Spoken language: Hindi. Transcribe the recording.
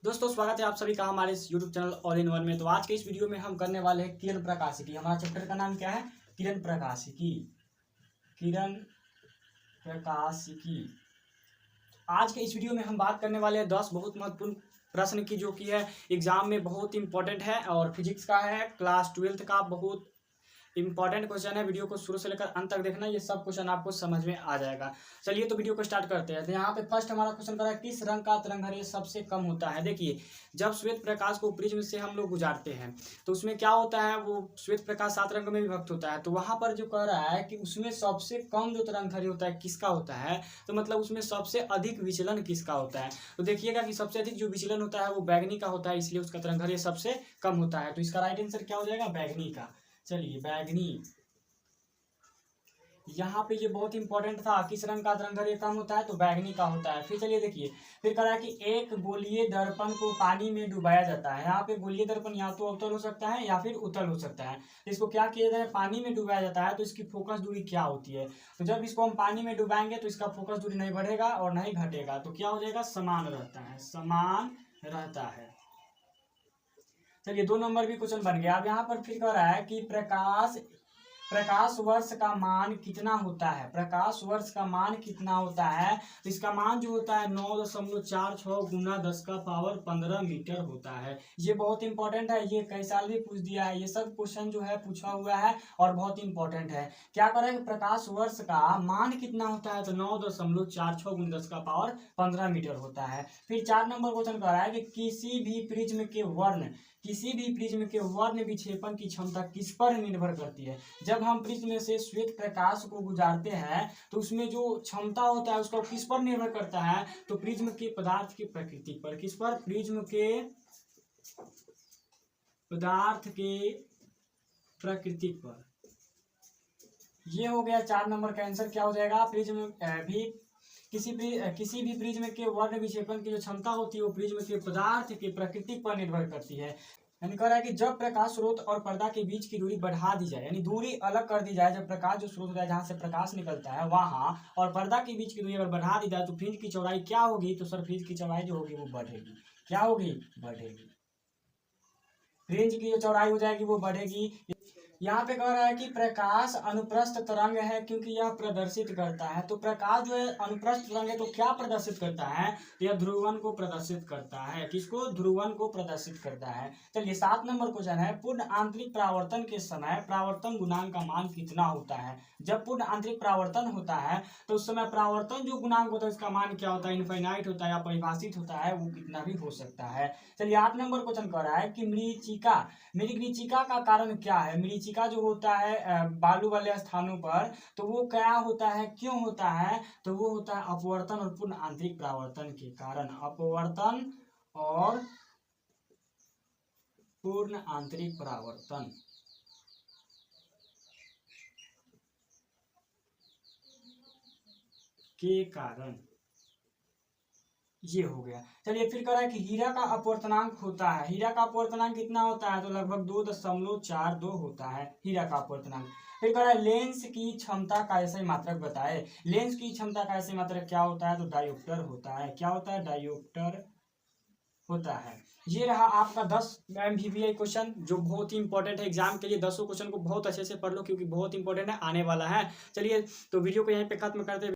दोस्तों स्वागत है आप सभी का हमारे इस YouTube channel all in one में। तो आज के इस वीडियो में हम करने वाले हैं किरण प्रकाशिकी। हमारा चैप्टर का नाम क्या है? किरण प्रकाशिकी। किरण प्रकाशिकी। आज के इस वीडियो में हम बात करने वाले हैं 10 बहुत महत्वपूर्ण प्रश्न की, जो कि है एग्जाम में बहुत इंपॉर्टेंट है और फिजिक्स का है, क्लास 12th का बहुत इंपॉर्टेंट क्वेश्चन है। वीडियो को शुरू से लेकर अंत तक देखना, ये सब क्वेश्चन आपको समझ में आ जाएगा। चलिए तो वीडियो को स्टार्ट करते हैं। तो यहाँ पे फर्स्ट हमारा क्वेश्चन कर रहा है, किस रंग का तरंगदैर्घ्य सबसे कम होता है? देखिए, जब श्वेत प्रकाश को प्रिज्म से हम लोग गुजारते हैं तो उसमें क्या होता है, वो श्वेत प्रकाश 7 रंग में विभक्त होता है। तो वहां पर जो कह रहा है कि उसमें सबसे कम जो तरंगदैर्घ्य होता है किसका होता है, तो मतलब उसमें सबसे अधिक विचलन किसका होता है? तो देखिएगा कि सबसे अधिक जो विचलन होता है वो बैगनी का होता है, इसलिए उसका तरंगदैर्घ्य सबसे कम होता है। तो इसका राइट आंसर क्या हो जाएगा? बैगनी का। चलिए, बैगनी। यहाँ पे ये बहुत इंपॉर्टेंट था, किस रंग का तरंगदैर्घ्य कम होता है, तो बैगनी का होता है। फिर चलिए देखिए, फिर कह रहा है कि एक गोलीय दर्पण को पानी में डुबाया जाता है। यहाँ पे गोलीय दर्पण या तो अवतल हो सकता है या फिर उत्तल हो सकता है। इसको क्या किया जाए, पानी में डुबाया जाता है, तो इसकी फोकस दूरी क्या होती है? तो जब इसको हम पानी में डुबाएंगे तो इसका फोकस दूरी नहीं बढ़ेगा और नहीं घटेगा, तो क्या हो जाएगा? समान रहता है, समान रहता है। चलिए, 2 नंबर भी क्वेश्चन बन गया। अब यहाँ पर फिर कह रहा है कि प्रकाश वर्ष का मान कितना होता है? प्रकाश वर्ष का मान कितना होता है? तो इसका मान जो होता है 9.46 गुना 10 का पावर 15 मीटर होता है। ये बहुत इंपॉर्टेंट है, ये कई साल भी पूछ दिया है, ये सब क्वेश्चन जो है पूछा हुआ है और बहुत इंपॉर्टेंट है। क्या करें, प्रकाश वर्ष का मान कितना होता है? तो 9.46 गुना 10 का पावर 15 मीटर होता है। फिर 4 नंबर क्वेश्चन कह रहा है कि किसी भी प्रिज्म के वर्ण विक्षेपण की क्षमता किस पर निर्भर करती है? जब हम प्रिज्म से श्वेत प्रकाश को गुजारते हैं तो उसमें जो क्षमता होता है उसका किस पर निर्भर करता है? तो प्रिज्म के पदार्थ की प्रकृति पर। किस पर? प्रिज्म के पदार्थ के प्रकृति पर। ये हो गया 4 नंबर का आंसर। क्या हो जाएगा? प्रिज्म भी किसी भी प्रिज्म के वर्ण विक्षेपण की जो क्षमता होती है वो प्रिज्म के पदार्थ की प्रकृति पर निर्भर करती है। यानी कह रहा है कि जब प्रकाश स्रोत और पर्दा के बीच की दूरी बढ़ा दी जाए, यानी दूरी अलग कर दी जाए, जब प्रकाश जो स्रोत होता है जहां से प्रकाश निकलता है वहां और पर्दा के बीच की दूरी अगर बढ़ा दी जाए तो फ्रिंज की चौड़ाई क्या होगी? तो सर फ्रिंज की चौड़ाई जो होगी वो बढ़ेगी। क्या होगी? बढ़ेगी। फ्रिंज की जो चौड़ाई हो जाएगी वो बढ़ेगी। यहाँ पे कह रहा है कि प्रकाश अनुप्रस्थ तरंग है क्योंकि यह प्रदर्शित करता है। तो प्रकाश जो है अनुप्रस्थ तरंग है तो क्या प्रदर्शित करता है? तो यह ध्रुवन को प्रदर्शित करता है। किसको? ध्रुवन को प्रदर्शित करता है। चलिए, 7 नंबर क्वेश्चन है, पूर्ण आंतरिक परावर्तन के समय परावर्तन गुणांक का मान कितना होता है? जब पूर्ण आंतरिक परावर्तन होता है तो उस समय परावर्तन जो गुणांक होता है उसका मान क्या होता है? इनफाइनाइट होता है या परिभाषित होता है, वो कितना भी हो सकता है। चलिए, 8 नंबर क्वेश्चन कह रहा है कि मरीचिका का कारण क्या है? मरीचिका जो होता है बालू वाले स्थानों पर, तो वो क्या होता है, क्यों होता है? तो वो होता है अपवर्तन और पूर्ण आंतरिक परावर्तन के कारण। अपवर्तन और पूर्ण आंतरिक परावर्तन के कारण ये हो गया। चलिए, फिर कह रहा है कि हीरा का अपवर्तनांक होता है। हीरा का अपवर्तनांक कितना होता है? तो लगभग 2.42 होता है हीरा का अपवर्तनांक। फिर कह रहा है लेंस की क्षमता का ऐसे मात्रक बताए। लेंस की क्षमता का ऐसे मात्रक क्या होता है? तो डायोप्टर होता है। क्या होता है? डायोप्टर होता है। ये रहा आपका 10 MVBI क्वेश्चन, जो बहुत ही इंपॉर्टेंट है एग्जाम के लिए। 10 क्वेश्चन को बहुत अच्छे से पढ़ लो क्योंकि बहुत इंपॉर्टेंट है, आने वाला है। चलिए, तो वीडियो को यहीं पे खत्म करते हैं।